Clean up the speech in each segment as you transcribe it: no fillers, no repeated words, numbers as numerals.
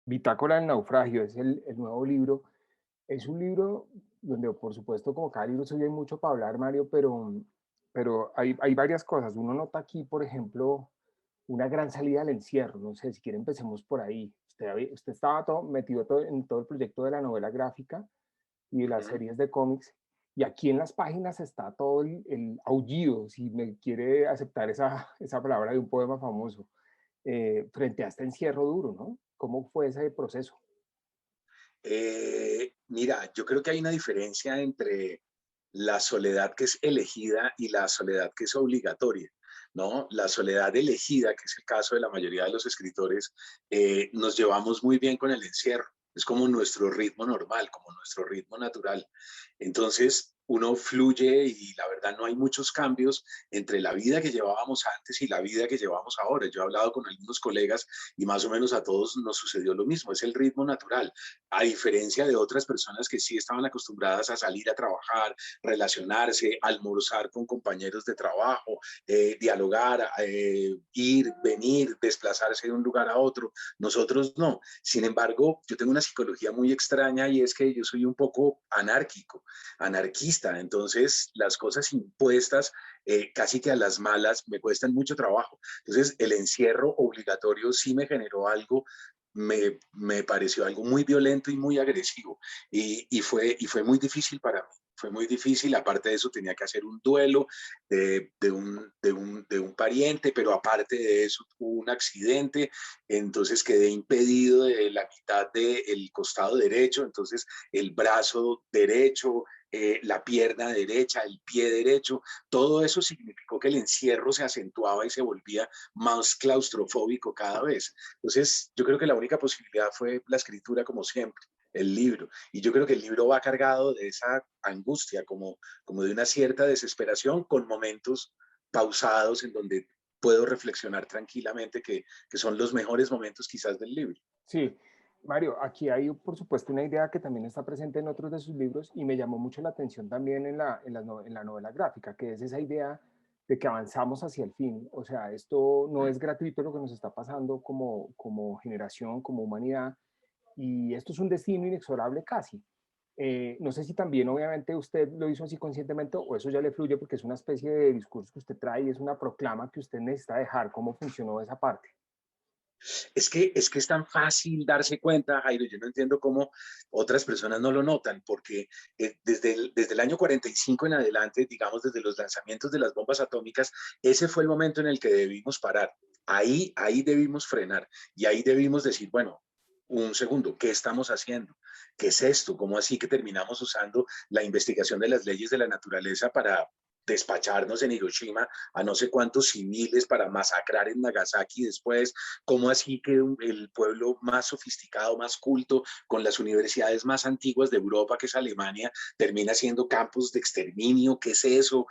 Bitácora del naufragio es el nuevo libro. Es un libro donde, por supuesto, como cada libro soy hay mucho para hablar, Mario, pero hay varias cosas. Uno nota aquí, por ejemplo, una gran salida al encierro. No sé, si quiere empecemos por ahí. Usted estaba metido en todo el proyecto de la novela gráfica y de las Ujú. series de cómics, y aquí en las páginas está todo el aullido, si me quiere aceptar esa palabra de un poema famoso, frente a este encierro duro, ¿no? ¿Cómo fue ese proceso? Mira, yo creo que hay una diferencia entre la soledad que es elegida y la soledad que es obligatoria, ¿no? La soledad elegida, que es el caso de la mayoría de los escritores, nos llevamos muy bien con el encierro. Es como nuestro ritmo normal, como nuestro ritmo natural. Entonces, uno fluye y la verdad no hay muchos cambios entre la vida que llevábamos antes y la vida que llevamos ahora. Yo he hablado con algunos colegas y más o menos a todos nos sucedió lo mismo, es el ritmo natural, a diferencia de otras personas que sí estaban acostumbradas a salir a trabajar, relacionarse, almorzar con compañeros de trabajo, dialogar, ir, venir, desplazarse de un lugar a otro. Nosotros no. Sin embargo, yo tengo una psicología muy extraña y es que yo soy un poco anárquico, anarquista. Entonces, las cosas impuestas casi que a las malas me cuestan mucho trabajo. Entonces, el encierro obligatorio sí me generó algo, me pareció algo muy violento y muy agresivo. Y fue muy difícil para mí. Fue muy difícil, aparte de eso tenía que hacer un duelo de un pariente, pero aparte de eso hubo un accidente, entonces quedé impedido de la mitad del costado derecho, entonces el brazo derecho, la pierna derecha, el pie derecho, todo eso significó que el encierro se acentuaba y se volvía más claustrofóbico cada vez. Entonces, yo creo que la única posibilidad fue la escritura, como siempre, el libro. Y yo creo que el libro va cargado de esa angustia, como de una cierta desesperación, con momentos pausados en donde puedo reflexionar tranquilamente, que son los mejores momentos quizás del libro. Sí, Mario, aquí hay por supuesto una idea que también está presente en otros de sus libros y me llamó mucho la atención también en la novela gráfica, que es esa idea de que avanzamos hacia el fin. O sea, esto no es gratuito lo que nos está pasando como generación, como humanidad, y esto es un destino inexorable casi. No sé si también obviamente usted lo hizo así conscientemente o eso ya le fluye porque es una especie de discurso que usted trae y es una proclama que usted necesita dejar. ¿Cómo funcionó esa parte? Es que es tan fácil darse cuenta, Jairo, yo no entiendo cómo otras personas no lo notan, porque desde el año 45 en adelante, digamos desde los lanzamientos de las bombas atómicas, ese fue el momento en el que debimos parar. Ahí debimos frenar y ahí debimos decir, bueno, un segundo, ¿qué estamos haciendo? ¿Qué es esto? ¿Cómo así que terminamos usando la investigación de las leyes de la naturaleza para despacharnos en Hiroshima a no sé cuántos civiles, para masacrar en Nagasaki después? ¿Cómo así que el pueblo más sofisticado, más culto, con las universidades más antiguas de Europa, que es Alemania, termina siendo campos de exterminio? ¿Qué es eso?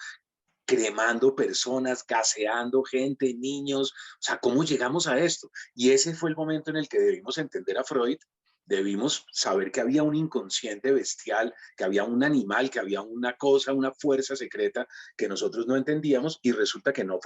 Cremando personas, gaseando gente, niños. O sea, ¿cómo llegamos a esto? Y ese fue el momento en el que debimos entender a Freud, debimos saber que había un inconsciente bestial, que había un animal, que había una cosa, una fuerza secreta que nosotros no entendíamos, y resulta que no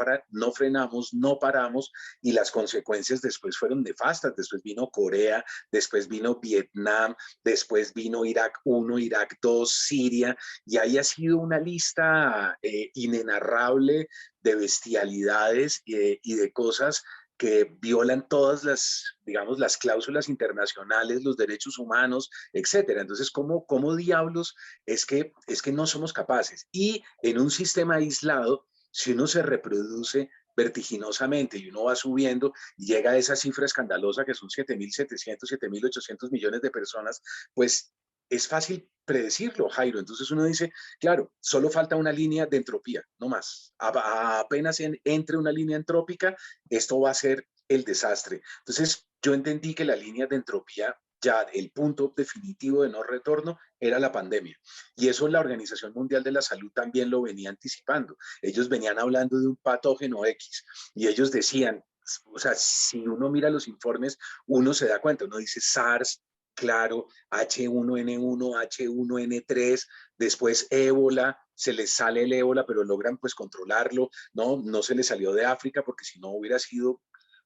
frenamos, no paramos, y las consecuencias después fueron nefastas. Después vino Corea, después vino Vietnam, después vino Irak 1, Irak 2, Siria, y ahí ha sido una lista inenarrable de bestialidades y de cosas que violan todas las, digamos, las cláusulas internacionales, los derechos humanos, etcétera. Entonces, ¿cómo diablos es que no somos capaces? Y en un sistema aislado, si uno se reproduce vertiginosamente y uno va subiendo y llega a esa cifra escandalosa que son 7.700, 7.800 millones de personas, pues es fácil predecirlo, Jairo. Entonces uno dice, claro, solo falta una línea de entropía, no más. Apenas entre una línea entrópica, esto va a ser el desastre. Entonces yo entendí que la línea de entropía, ya el punto definitivo de no retorno, era la pandemia. Y eso la Organización Mundial de la Salud también lo venía anticipando. Ellos venían hablando de un patógeno X y ellos decían, o sea, si uno mira los informes, uno se da cuenta, uno dice SARS, claro, H1N1, H1N3, después ébola, se les sale el ébola, pero logran pues controlarlo, ¿no? No se les salió de África porque si no hubiera sido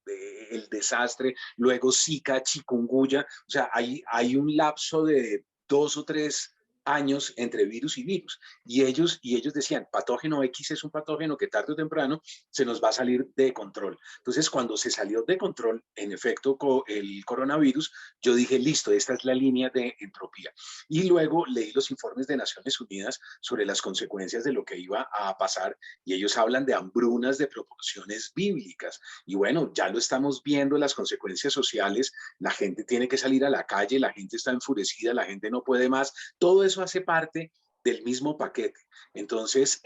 el desastre, luego Zika, chikungunya, o sea, hay un lapso de 2 o 3 años entre virus y virus. Y ellos decían, patógeno X es un patógeno que tarde o temprano se nos va a salir de control. Entonces, cuando se salió de control, en efecto, el coronavirus, yo dije, listo, esta es la línea de entropía. Y luego leí los informes de Naciones Unidas sobre las consecuencias de lo que iba a pasar y ellos hablan de hambrunas de proporciones bíblicas. Y bueno, ya lo estamos viendo, las consecuencias sociales, la gente tiene que salir a la calle, la gente está enfurecida, la gente no puede más, todo eso hace parte del mismo paquete. Entonces,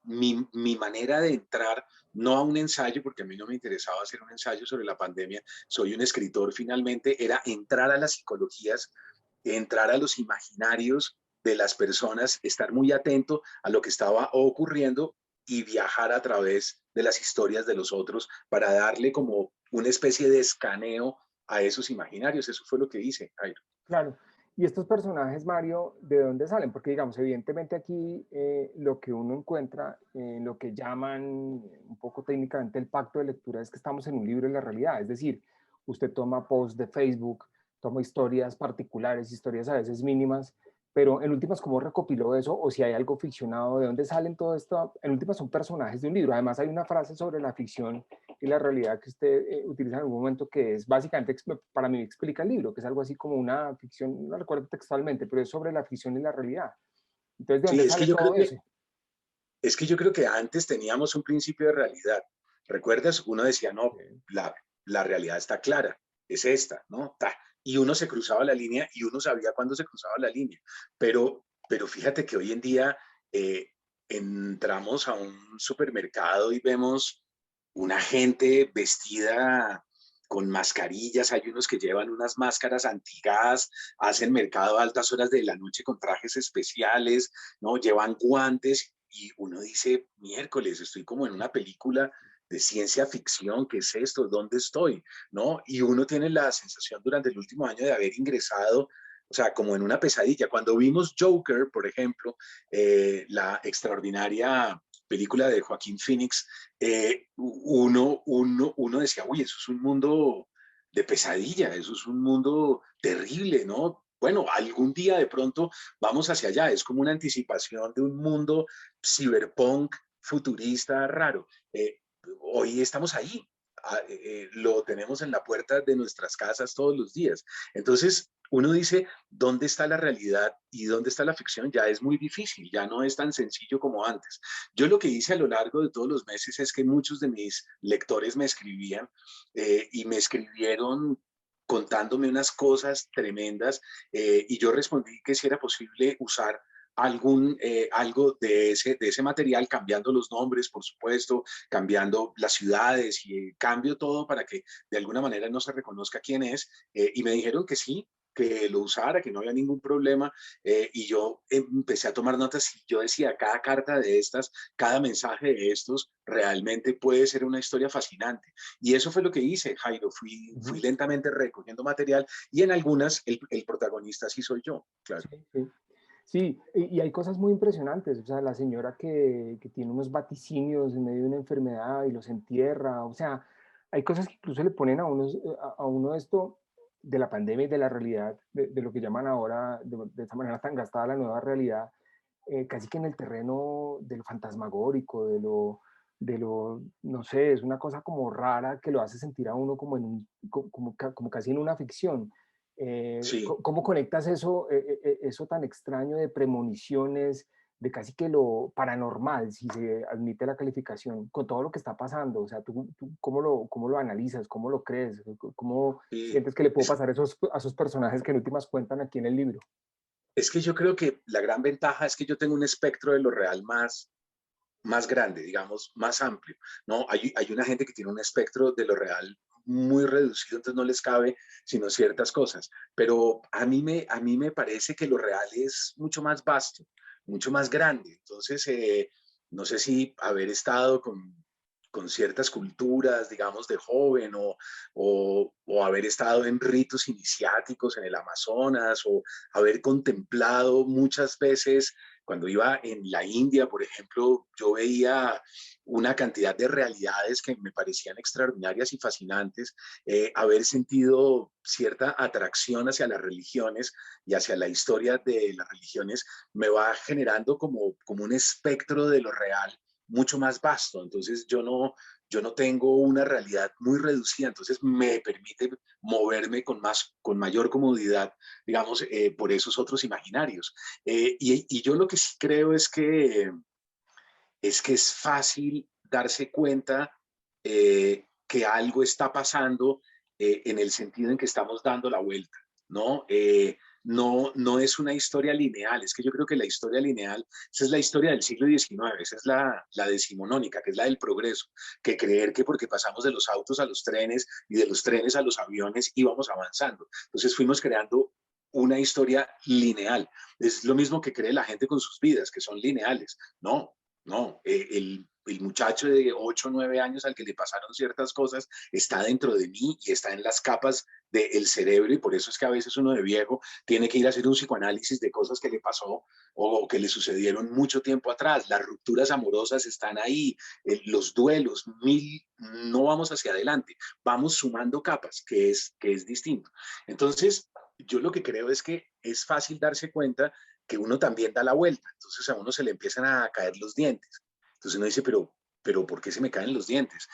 mi manera de entrar, no a un ensayo, porque a mí no me interesaba hacer un ensayo sobre la pandemia, soy un escritor finalmente, era entrar a las psicologías, entrar a los imaginarios de las personas, estar muy atento a lo que estaba ocurriendo y viajar a través de las historias de los otros para darle como una especie de escaneo a esos imaginarios. Eso fue lo que hice, Jairo. Claro. Y estos personajes, Mario, ¿de dónde salen? Porque, digamos, evidentemente aquí lo que uno encuentra, lo que llaman un poco técnicamente el pacto de lectura, es que estamos en un libro de la realidad. Es decir, usted toma posts de Facebook, toma historias particulares, historias a veces mínimas, pero en últimas, ¿cómo recopiló eso? O si hay algo ficcionado, ¿de dónde salen todo esto? En últimas son personajes de un libro. Además, hay una frase sobre la ficción y la realidad que usted utiliza en algún momento que es básicamente, para mí explica el libro, que es algo así como una ficción, no recuerdo textualmente, pero es sobre la ficción y la realidad. Entonces, ¿de Sí, dónde sale todo eso? es que yo creo que antes teníamos un principio de realidad. ¿Recuerdas? Uno decía, no, la realidad está clara, es esta, ¿no? Ta. Y uno se cruzaba la línea y uno sabía cuándo se cruzaba la línea. Pero fíjate que hoy en día eh, entramos a un supermercado y vemos una gente vestida con mascarillas, hay unos que llevan unas máscaras antigas, hacen mercado a altas horas de la noche con trajes especiales, ¿no? Llevan guantes y uno dice, miércoles, estoy como en una película de ciencia ficción, ¿qué es esto? ¿Dónde estoy? ¿No? Y uno tiene la sensación durante el último año de haber ingresado, o sea, como en una pesadilla. Cuando vimos Joker, por ejemplo, la extraordinaria película de Joaquín Phoenix, uno decía, uy, eso es un mundo de pesadilla, eso es un mundo terrible, ¿no? Bueno, algún día de pronto vamos hacia allá, es como una anticipación de un mundo cyberpunk futurista raro. Hoy estamos ahí, lo tenemos en la puerta de nuestras casas todos los días. Entonces, uno dice, ¿dónde está la realidad y dónde está la ficción? Ya es muy difícil, ya no es tan sencillo como antes. Yo lo que hice a lo largo de todos los meses es que muchos de mis lectores me escribían y me escribieron contándome unas cosas tremendas y yo respondí que si era posible usar algo de ese material, cambiando los nombres, por supuesto, cambiando las ciudades y cambio todo para que de alguna manera no se reconozca quién es. Y me dijeron que sí, que lo usara, que no había ningún problema. Y yo empecé a tomar notas y yo decía, cada carta de estas, cada mensaje de estos, realmente puede ser una historia fascinante. Y eso fue lo que hice, Jairo. Fui lentamente recogiendo material y en algunas el protagonista sí soy yo, claro. Sí, sí. Sí, y hay cosas muy impresionantes, o sea, la señora que tiene unos vaticinios en medio de una enfermedad y los entierra, o sea, hay cosas que incluso le ponen a uno esto de la pandemia y de la realidad, de lo que llaman ahora, de esta manera tan gastada la nueva realidad, casi que en el terreno de lo fantasmagórico, no sé, es una cosa como rara que lo hace sentir a uno como, como casi en una ficción. Sí. ¿Cómo conectas eso tan extraño de premoniciones, de casi que lo paranormal, si se admite la calificación, con todo lo que está pasando? O sea, ¿tú cómo lo analizas? ¿Cómo lo crees? ¿Cómo Sí. sientes que le puedo pasar a esos personajes que en últimas cuentan aquí en el libro? Es que yo creo que la gran ventaja es que yo tengo un espectro de lo real más grande, digamos, más amplio, ¿no? Hay una gente que tiene un espectro de lo real muy reducido, entonces no les cabe sino ciertas cosas, pero a mí me parece que lo real es mucho más vasto, mucho más grande, entonces no sé si haber estado con ciertas culturas, digamos, de joven, o haber estado en ritos iniciáticos en el Amazonas, o haber contemplado muchas veces, cuando iba en la India, por ejemplo, yo veía una cantidad de realidades que me parecían extraordinarias y fascinantes, haber sentido cierta atracción hacia las religiones y hacia la historia de las religiones, me va generando como un espectro de lo real mucho más vasto. Entonces yo no tengo una realidad muy reducida, entonces me permite moverme con mayor comodidad, digamos, por esos otros imaginarios. Y yo lo que sí creo es que es fácil darse cuenta que algo está pasando en el sentido en que estamos dando la vuelta, ¿no? No es una historia lineal, es que yo creo que la historia lineal, esa es la historia del siglo XIX, esa es la decimonónica, que es la del progreso, que creer que porque pasamos de los autos a los trenes y de los trenes a los aviones íbamos avanzando. Entonces fuimos creando una historia lineal. Es lo mismo que cree la gente con sus vidas, que son lineales. No, no, el muchacho de 8 o 9 años al que le pasaron ciertas cosas está dentro de mí y está en las capas del cerebro, y por eso es que a veces uno de viejo tiene que ir a hacer un psicoanálisis de cosas que le pasó o que le sucedieron mucho tiempo atrás. Las rupturas amorosas están ahí, los duelos, no vamos hacia adelante, vamos sumando capas, que es distinto. Entonces, yo lo que creo es que es fácil darse cuenta que uno también da la vuelta, entonces a uno se le empiezan a caer los dientes. Entonces uno dice, pero ¿por qué se me caen los dientes?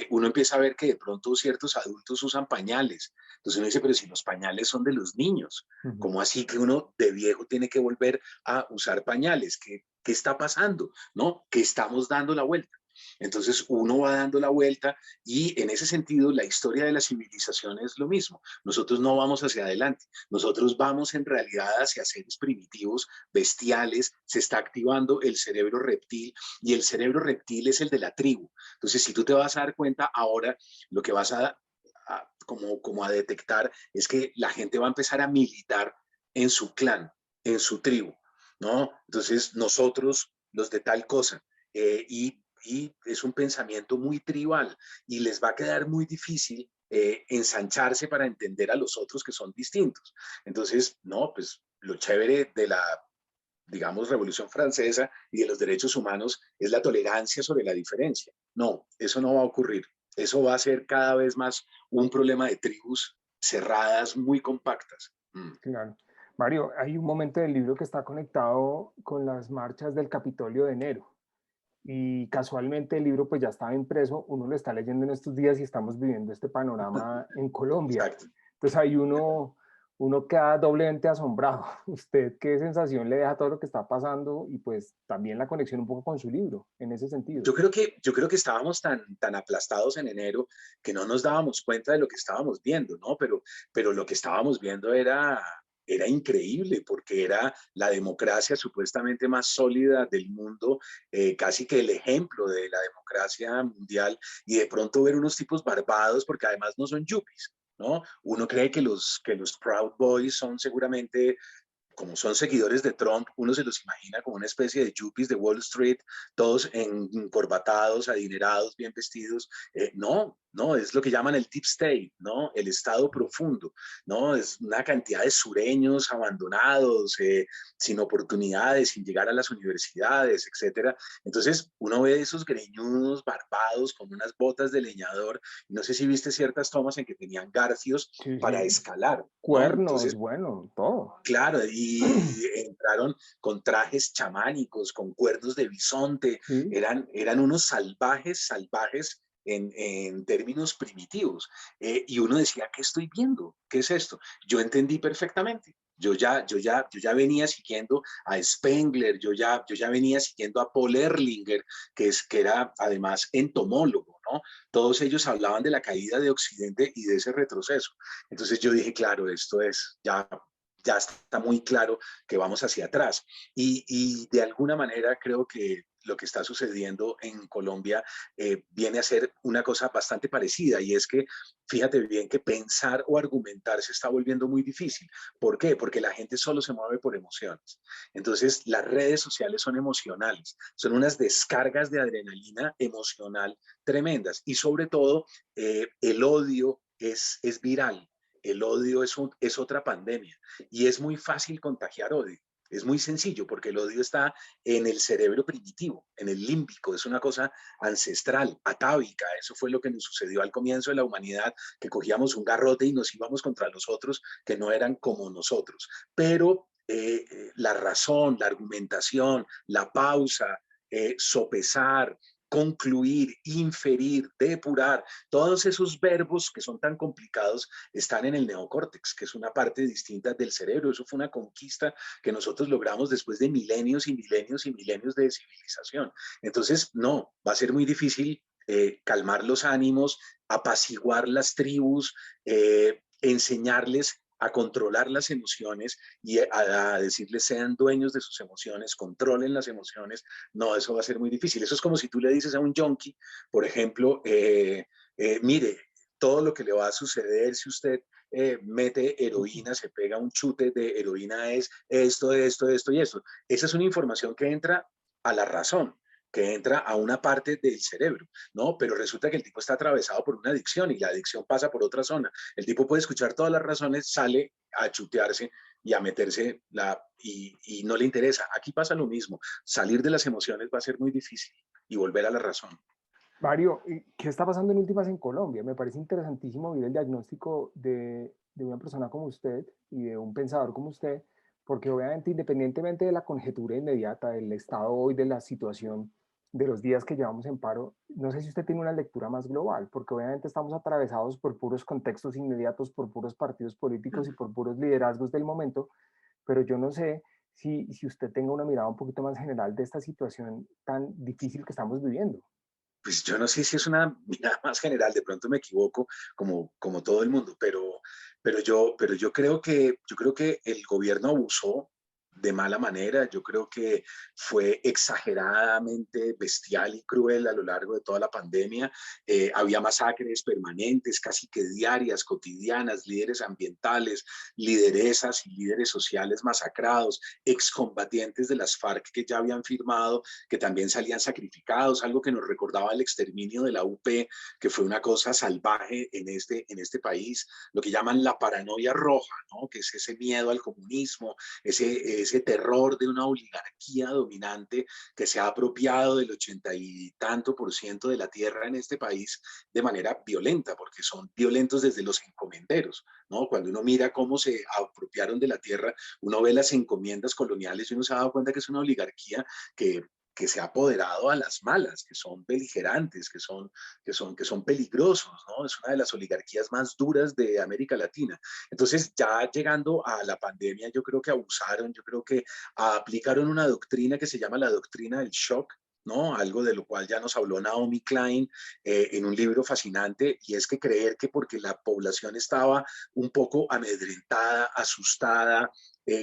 Uno empieza a ver que de pronto ciertos adultos usan pañales. Entonces uno dice, pero si los pañales son de los niños, Ujú. ¿cómo así que uno de viejo tiene que volver a usar pañales? ¿Qué está pasando? ¿No? Que estamos dando la vuelta. Entonces uno va dando la vuelta, y en ese sentido la historia de la civilización es lo mismo. Nosotros no vamos hacia adelante, nosotros vamos en realidad hacia seres primitivos, bestiales, se está activando el cerebro reptil, y el cerebro reptil es el de la tribu. Entonces si tú te vas a dar cuenta ahora, lo que vas como a detectar es que la gente va a empezar a militar en su clan, en su tribu, ¿no? Entonces nosotros, los de tal cosa, y es un pensamiento muy tribal, y les va a quedar muy difícil ensancharse para entender a los otros que son distintos. Entonces, no, pues lo chévere de la, digamos, Revolución Francesa y de los derechos humanos es la tolerancia sobre la diferencia. No, eso no va a ocurrir. Eso va a ser cada vez más un problema de tribus cerradas, muy compactas. Mm. Claro. Mario, hay un momento del libro que está conectado con las marchas del Capitolio de enero. Y casualmente el libro pues ya estaba impreso, uno lo está leyendo en estos días y estamos viviendo este panorama en Colombia. Exacto. Entonces ahí uno queda doblemente asombrado. ¿Usted qué sensación le deja todo lo que está pasando? Y pues también la conexión un poco con su libro, en ese sentido. Yo creo que estábamos tan aplastados en enero que no nos dábamos cuenta de lo que estábamos viendo, ¿no? Pero lo que estábamos viendo era increíble, porque era la democracia supuestamente más sólida del mundo, casi que el ejemplo de la democracia mundial, y de pronto ver unos tipos barbados, porque además no son yuppies, ¿no? Uno cree que los Proud Boys son seguramente, como son seguidores de Trump, uno se los imagina como una especie de yuppies de Wall Street, todos encorbatados, adinerados, bien vestidos. No, no, es lo que llaman el deep state, ¿no? El estado profundo, ¿no? Es una cantidad de sureños abandonados, sin oportunidades, sin llegar a las universidades, etcétera. Entonces, uno ve esos greñudos, barbados, con unas botas de leñador. No sé si viste ciertas tomas en que tenían garfios Sí, para sí. escalar, ¿no? Cuernos, Entonces, bueno, todo. claro, y entraron con trajes chamánicos, con cuernos de bisonte, Sí. eran unos salvajes, salvajes en términos primitivos. Y uno decía, ¿qué estoy viendo? ¿Qué es esto? Yo entendí perfectamente. Yo ya venía siguiendo a Spengler, yo ya venía siguiendo a Paul Erlinger, que era además entomólogo, ¿no? Todos ellos hablaban de la caída de Occidente y de ese retroceso. Entonces yo dije, claro, esto es, ya está muy claro que vamos hacia atrás. Y de alguna manera creo que lo que está sucediendo en Colombia viene a ser una cosa bastante parecida, y es que fíjate bien que pensar o argumentar se está volviendo muy difícil. ¿Por qué? Porque la gente solo se mueve por emociones. Entonces, las redes sociales son emocionales, son unas descargas de adrenalina emocional tremendas, y sobre todo el odio es viral. El odio es otra pandemia, y es muy fácil contagiar odio. Es muy sencillo porque el odio está en el cerebro primitivo, en el límbico, es una cosa ancestral, atávica. Eso fue lo que nos sucedió al comienzo de la humanidad, que cogíamos un garrote y nos íbamos contra los otros que no eran como nosotros. Pero la razón, la argumentación, la pausa, sopesar, concluir, inferir, depurar, todos esos verbos que son tan complicados están en el neocórtex, que es una parte distinta del cerebro. Eso fue una conquista que nosotros logramos después de milenios y milenios y milenios de civilización. Entonces, no, va a ser muy difícil calmar los ánimos, apaciguar las tribus, enseñarles a controlar las emociones y a decirles sean dueños de sus emociones, controlen las emociones. No, eso va a ser muy difícil. Eso es como si tú le dices a un junkie, por ejemplo, mire, todo lo que le va a suceder si usted mete heroína, se pega un chute de heroína, es esto, esto, esto y esto. Esa es una información que entra a la razón, que entra a una parte del cerebro, ¿no? Pero resulta que el tipo está atravesado por una adicción, y la adicción pasa por otra zona. El tipo puede escuchar todas las razones, sale a chutearse y a meterse y no le interesa. Aquí pasa lo mismo. Salir de las emociones va a ser muy difícil y volver a la razón. Mario, ¿qué está pasando en últimas en Colombia? Me parece interesantísimo ver el diagnóstico de una persona como usted y de un pensador como usted, porque obviamente independientemente de la conjetura inmediata del estado hoy, de la situación, de los días que llevamos en paro, no sé si usted tiene una lectura más global, porque obviamente estamos atravesados por puros contextos inmediatos, por puros partidos políticos y por puros liderazgos del momento, pero yo no sé si usted tenga una mirada un poquito más general de esta situación tan difícil que estamos viviendo. Pues yo no sé si es una mirada más general, de pronto me equivoco como todo el mundo, pero yo creo que el gobierno abusó de mala manera. Yo creo que fue exageradamente bestial y cruel a lo largo de toda la pandemia. Había masacres permanentes, casi que diarias, cotidianas, líderes ambientales, lideresas y líderes sociales masacrados, excombatientes de las FARC que ya habían firmado, que también salían sacrificados, algo que nos recordaba el exterminio de la UP, que fue una cosa salvaje en este país, lo que llaman la paranoia roja, ¿no? Que es ese miedo al comunismo, ese terror de una oligarquía dominante que se ha apropiado del 80 y tanto % de la tierra en este país de manera violenta, porque son violentos desde los encomenderos, ¿no? Cuando uno mira cómo se apropiaron de la tierra, uno ve las encomiendas coloniales y uno se ha dado cuenta que es una oligarquía que se ha apoderado a las malas, que son beligerantes, que son peligrosos, ¿no? Es una de las oligarquías más duras de América Latina. Entonces, ya llegando a la pandemia, yo creo que abusaron, yo creo que aplicaron una doctrina que se llama la doctrina del shock, ¿no? Algo de lo cual ya nos habló Naomi Klein en un libro fascinante, y es que creer que porque la población estaba un poco amedrentada, asustada,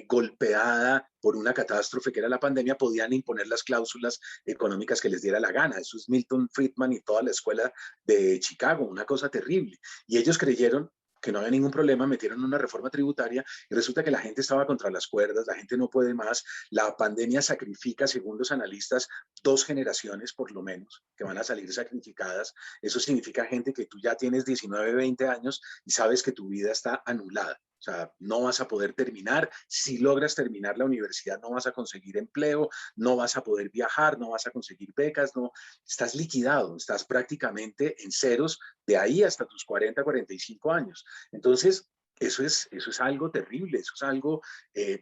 golpeada por una catástrofe que era la pandemia, podían imponer las cláusulas económicas que les diera la gana. Eso es Milton Friedman y toda la escuela de Chicago, una cosa terrible. Y ellos creyeron que no había ningún problema, metieron una reforma tributaria y resulta que la gente estaba contra las cuerdas, la gente no puede más. La pandemia sacrifica, según los analistas, 2 generaciones por lo menos que van a salir sacrificadas. Eso significa gente que tú ya tienes 19, 20 años y sabes que tu vida está anulada. O sea, no vas a poder terminar. Si logras terminar la universidad, no vas a conseguir empleo, no vas a poder viajar, no vas a conseguir becas, no, estás liquidado, estás prácticamente en ceros de ahí hasta tus 40, 45 años. Entonces, eso es algo terrible, eso es algo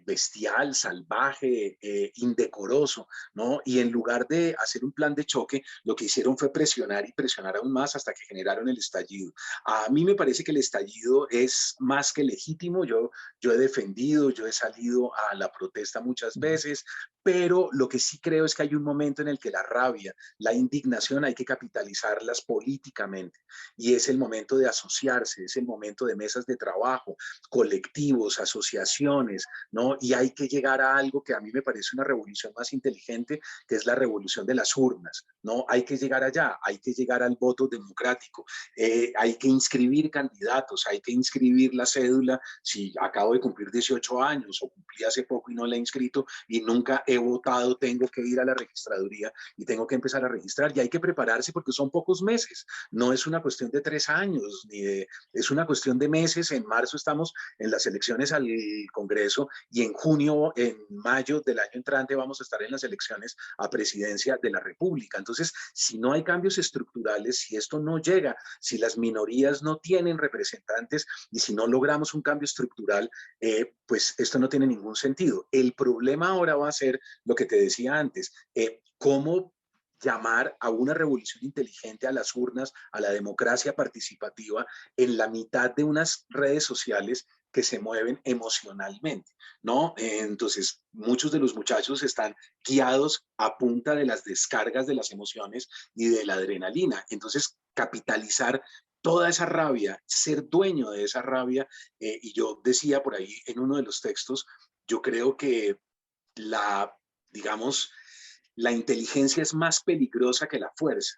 bestial, salvaje, indecoroso, ¿no? Y en lugar de hacer un plan de choque, lo que hicieron fue presionar y presionar aún más hasta que generaron el estallido. A mí me parece que el estallido es más que legítimo. Yo he defendido, yo he salido a la protesta muchas veces, pero lo que sí creo es que hay un momento en el que la rabia, la indignación hay que capitalizarlas políticamente, y es el momento de asociarse, es el momento de mesas de trabajo, trabajo, colectivos, asociaciones, ¿no? Y hay que llegar a algo que a mí me parece una revolución más inteligente, que es la revolución de las urnas, ¿no? Hay que llegar allá, hay que llegar al voto democrático, hay que inscribir candidatos, hay que inscribir la cédula. Si acabo de cumplir 18 años o cumplí hace poco y no la he inscrito y nunca he votado, tengo que ir a la registraduría y tengo que empezar a registrar, y hay que prepararse porque son pocos meses, no es una cuestión de 3 años, es una cuestión de meses. En marzo estamos en las elecciones al Congreso y en junio, en mayo del año entrante vamos a estar en las elecciones a presidencia de la República. Entonces, si no hay cambios estructurales, si esto no llega, si las minorías no tienen representantes y si no logramos un cambio estructural, pues esto no tiene ningún sentido. El problema ahora va a ser lo que te decía antes, cómo llamar a una revolución inteligente, a las urnas, a la democracia participativa, en la mitad de unas redes sociales que se mueven emocionalmente, ¿no? Entonces, muchos de los muchachos están guiados a punta de las descargas de las emociones y de la adrenalina. Entonces, capitalizar toda esa rabia, ser dueño de esa rabia, y yo decía por ahí en uno de los textos, yo creo que la, digamos, la inteligencia es más peligrosa que la fuerza,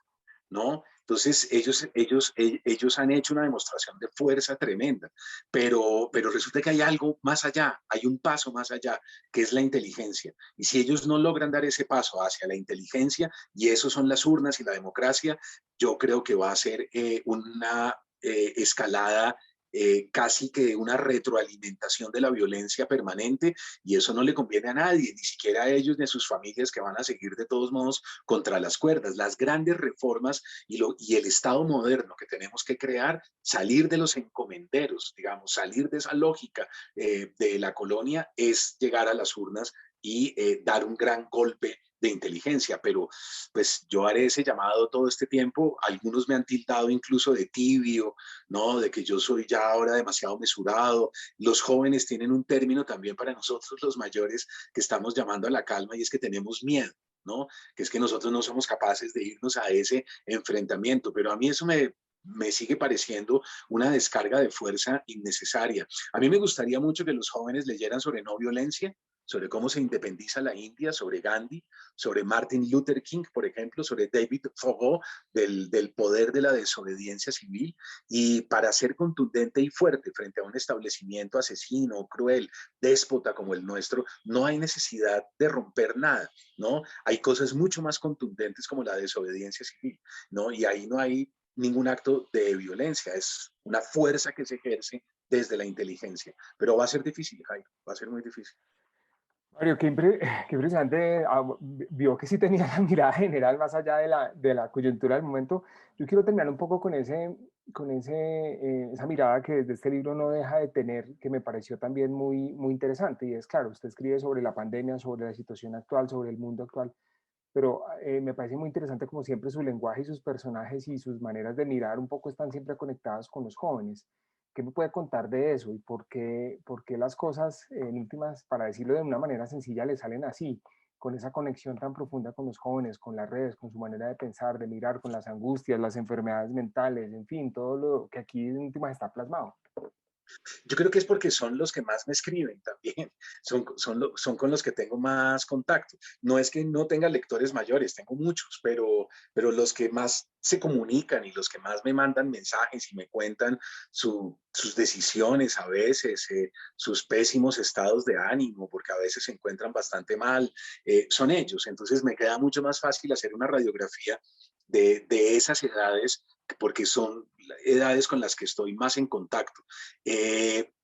¿no? Entonces ellos han hecho una demostración de fuerza tremenda, pero resulta que hay algo más allá, hay un paso más allá, que es la inteligencia. Y si ellos no logran dar ese paso hacia la inteligencia, y eso son las urnas y la democracia, yo creo que va a ser una escalada, casi que una retroalimentación de la violencia permanente, y eso no le conviene a nadie, ni siquiera a ellos ni a sus familias, que van a seguir de todos modos contra las cuerdas. Las grandes reformas y el Estado moderno que tenemos que crear, salir de los encomenderos, digamos, salir de esa lógica de la colonia, es llegar a las urnas y dar un gran golpe de inteligencia. Pero pues yo haré ese llamado todo este tiempo. Algunos me han tildado incluso de tibio, ¿no? De que yo soy ya ahora demasiado mesurado. Los jóvenes tienen un término también para nosotros los mayores que estamos llamando a la calma, y es que tenemos miedo, ¿no? Que es que nosotros no somos capaces de irnos a ese enfrentamiento. Pero a mí eso me sigue pareciendo una descarga de fuerza innecesaria. A mí me gustaría mucho que los jóvenes leyeran sobre no violencia, sobre cómo se independiza la India, sobre Gandhi, sobre Martin Luther King, por ejemplo, sobre David Thoreau, del poder de la desobediencia civil. Y para ser contundente y fuerte frente a un establecimiento asesino, cruel, déspota como el nuestro, no hay necesidad de romper nada, ¿no? Hay cosas mucho más contundentes como la desobediencia civil, ¿no? Y ahí no hay ningún acto de violencia, es una fuerza que se ejerce desde la inteligencia. Pero va a ser difícil, Jairo, va a ser muy difícil. Mario, qué impresionante. Vio que sí tenía la mirada general más allá de la coyuntura del momento. Yo quiero terminar un poco con esa mirada que desde este libro no deja de tener, que me pareció también muy interesante. Y es claro, usted escribe sobre la pandemia, sobre la situación actual, sobre el mundo actual, pero me parece muy interesante como siempre su lenguaje y sus personajes y sus maneras de mirar un poco están siempre conectadas con los jóvenes. ¿Qué me puede contar de eso y por qué las cosas, en últimas, para decirlo de una manera sencilla, le salen así, con esa conexión tan profunda con los jóvenes, con las redes, con su manera de pensar, de mirar, con las angustias, las enfermedades mentales, en fin, todo lo que aquí en últimas está plasmado? Yo creo que es porque son los que más me escriben también, son con los que tengo más contacto. No es que no tenga lectores mayores, tengo muchos, pero los que más se comunican y los que más me mandan mensajes y me cuentan sus decisiones a veces, sus pésimos estados de ánimo, porque a veces se encuentran bastante mal, son ellos. Entonces me queda mucho más fácil hacer una radiografía de esas edades, porque son edades con las que estoy más en contacto.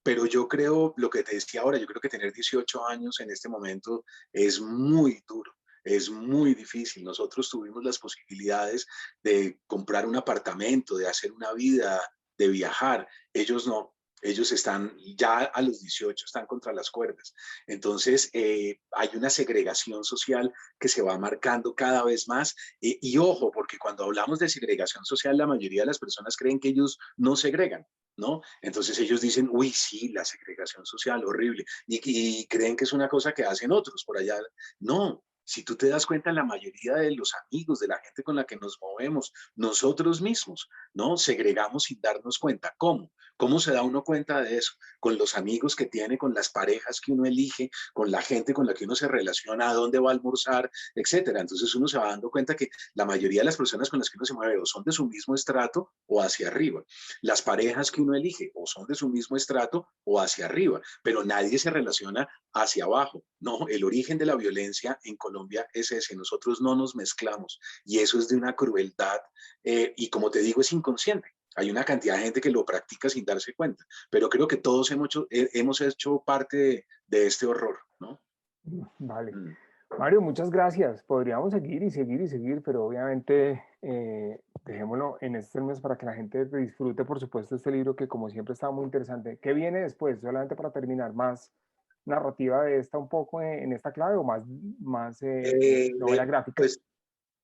Pero yo creo, lo que te decía ahora, yo creo que tener 18 años en este momento es muy duro. Es muy difícil. Nosotros tuvimos las posibilidades de comprar un apartamento, de hacer una vida, de viajar. Ellos no. Ellos están ya a los 18, están contra las cuerdas. Entonces, hay una segregación social que se va marcando cada vez más. Y ojo, porque cuando hablamos de segregación social, la mayoría de las personas creen que ellos no segregan, ¿no? Entonces ellos dicen, uy, sí, la segregación social, horrible, y creen que es una cosa que hacen otros por allá. No, si tú te das cuenta, la mayoría de los amigos, de la gente con la que nos movemos, nosotros mismos, ¿no? Segregamos sin darnos cuenta. ¿Cómo? ¿Cómo se da uno cuenta de eso? Con los amigos que tiene, con las parejas que uno elige, con la gente con la que uno se relaciona, a dónde va a almorzar, etcétera. Entonces uno se va dando cuenta que la mayoría de las personas con las que uno se mueve o son de su mismo estrato o hacia arriba. Las parejas que uno elige o son de su mismo estrato o hacia arriba, pero nadie se relaciona hacia abajo. No, el origen de la violencia en Colombia es ese. Nosotros no nos mezclamos y eso es de una crueldad y como te digo, es inconsciente. Hay una cantidad de gente que lo practica sin darse cuenta, pero creo que todos hemos hecho parte de este horror, ¿no? Vale. Mm. Mario, muchas gracias. Podríamos seguir y seguir y seguir, pero obviamente dejémoslo en estos términos para que la gente disfrute, por supuesto, este libro que como siempre está muy interesante. ¿Qué viene después? Solamente para terminar, más narrativa de esta un poco en esta clave o más novela gráfica. Pues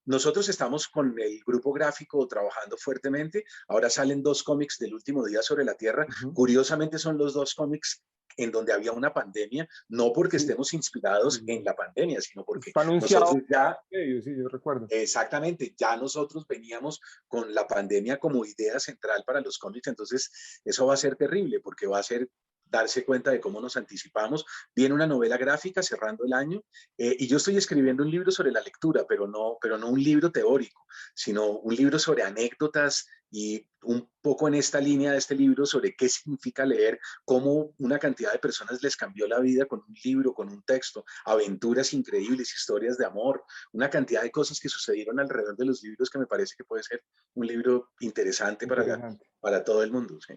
nosotros estamos con el grupo gráfico trabajando fuertemente. Ahora salen 2 cómics del último día sobre la Tierra. Ujú. Curiosamente son los 2 cómics en donde había una pandemia, no porque Sí, estemos inspirados en sí. la pandemia, sino porque Está anunciado. nosotros ya, Sí, yo recuerdo. exactamente, ya nosotros veníamos con la pandemia como idea central para los cómics, entonces eso va a ser terrible porque va a ser darse cuenta de cómo nos anticipamos. Viene una novela gráfica cerrando el año y yo estoy escribiendo un libro sobre la lectura, pero no un libro teórico, sino un libro sobre anécdotas y un poco en esta línea de este libro sobre qué significa leer, cómo una cantidad de personas les cambió la vida con un libro, con un texto, aventuras increíbles, historias de amor, una cantidad de cosas que sucedieron alrededor de los libros que me parece que puede ser un libro interesante Interesante. para todo el mundo. ¿Sí?